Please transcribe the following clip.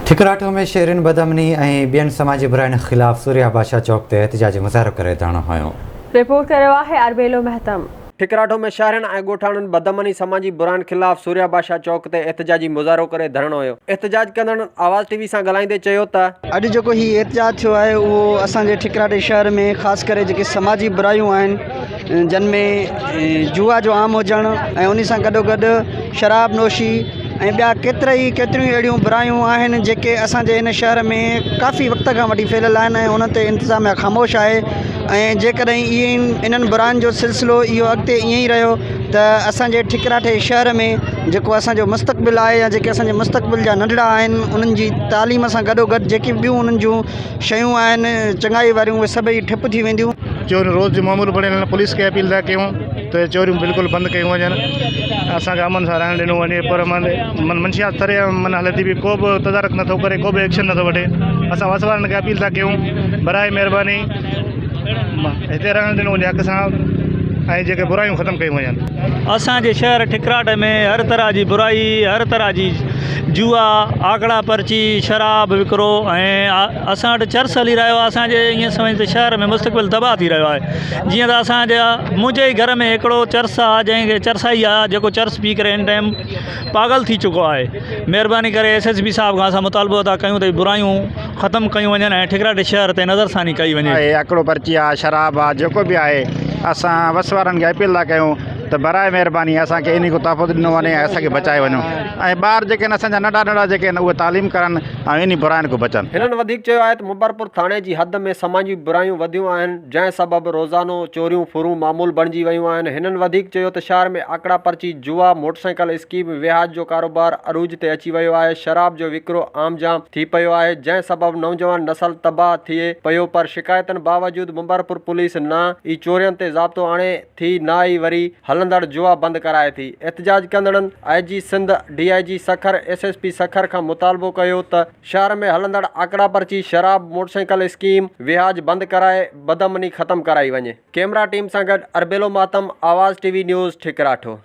ठिकराठो में शेरिन बदमनी ऐं ॿियनि समाजी बुराइनि ख़िलाफ़ सूर्या बादशाह चौक ते एहतिजाजी मुज़ाहिरो करे धरणो हुयो। रिपोर्ट करे आहे अरबेलो महतम। ठिकराठो में शहरनि ऐं ॻोठाणनि बदमनी समाजी बुराइनि ख़िलाफ़ सूर्या बादशाह चौक ते एहतिजाजी मुज़ाहिरो करे धरणो हुयो। एहतिजाज कंदड़ आवाज़ टीवी सां ॻाल्हाईंदे चयो त अॼु जेको हीउ एहतिजाज थियो आहे उहो असांजे ठिकराठे शहर में ख़ासि करे जेके समाजी बुरायूं आहिनि जिन में जुआ जो आम हुजणु ऐं उन सां गॾोगॾु शराब नोशी ऐं ॿिया केतिरियूं अहिड़ियूं बुरायूं आहिनि जेके असांजे हिन शहर में काफ़ी वक़्त खां वठी फैलियल आहिनि ऐं उन ते इंतिज़ामिया ख़ामोश आहे। ऐं जेकॾहिं इन्हनि बुराइनि जो सिलसिलो इहो अॻिते ईअं ई रहियो त असांजे ठिकराठे शहर में जेको असांजो मुस्तक़बिल आहे या जेके असांजे मुस्तक़बिल जा नंढड़ा आहिनि उन्हनि जी तालीम सां गॾोगॾु जेकी ॿियूं उन्हनि जूं शयूं आहिनि चङाई वारियूं उहे सभई ठप थी वेंदियूं। चोरियूं रोज़ जो मामूल बणियल पुलिस खे अपील था कयूं त चोरियूं बिल्कुलु बंदि कयूं वञनि, असांखे अमन सां रहणु ॾिनो वञे, पर मंशियात तरह हले थी बि को बि तदारक नथो करे, को बि एक्शन नथो वठे। असां वस वारनि खे अपील था कयूं बराए महिरबानी हिते रहणु ॾिनो वञे हक़ सां ऐं जेके बुरायूं ख़तमु कयूं वञनि। असांजे शहर ठिकराट में हर तरह जी बुराई, हर तरह जी जुआ, आकड़ा पर्ची, शराब विकिरो ऐं असां वटि चर्स हली रहियो आहे। असांजे ईअं सम्झ त शहर में मुस्तक़बिल तबाह थी रहियो आहे। जीअं त असांजा मुंहिंजे ई घर में हिकिड़ो चर्स आहे जंहिंखे चर्साई आहे जेको चर्स पी करे हिन टाइम पागल थी चुको आहे। महिरबानी करे SSP साहिब खां असां मुतालबो था कयूं त बुरायूं ख़तमु कयूं वञनि ऐं ठिकराट शहर ते नज़रसानी कई वञे। आकड़ो पर्ची आहे, शराब आहे, जेको बि आहे असां वस वारनि खे अपील था कयूं त बराए महिरबानी असांखे इन को तहफ़ुज़ ॾिनो वञे ऐं असांखे बचाए वञो ऐं ॿार जेके आहिनि असांजा नंढा जेके आहिनि उहे तालीम करनि ऐं इन बुराइनि खां बचनि। हिननि वधीक चयो आहे त मुबारकपुर थाणे जी हद में समाजी बुरायूं वधियूं आहिनि जंहिं सबबु रोज़ानो चोरियूं फुरूं मामूल बणिजी वियूं आहिनि। हिननि वधीक चयो त शहर में आकड़ा पर्ची, जुआ, मोटरसाइकिल स्कीम, विहाज जो कारोबार अरूज ते अची वियो आहे। शराब जो विकिरो आम जाम थी पियो आहे जंहिं सबबु नौजवान नसल तबाह थिए पियो। पर शिकायतनि बावजूदि मुबारकपुर पुलिस न ई चोरियुनि ते ज़ाब्तो आणे थी न ई वरी हलंदड़ जुआ बंदि कराए थी। एहतिजाज कंदड़नि IG Sindh, DIG Sukkur, SSP Sukkur खां मुतालबो कयो त शहर में हलंदड़ आकड़ा पर्ची, शराब, मोटरसाइकिल स्कीम, विहाज बंदि कराए बदमनी ख़तमु कराई वञे। कैमरा टीम सां गॾु अरबेलो मातम, आवाज़ TV न्यूज़ ठिकराठो।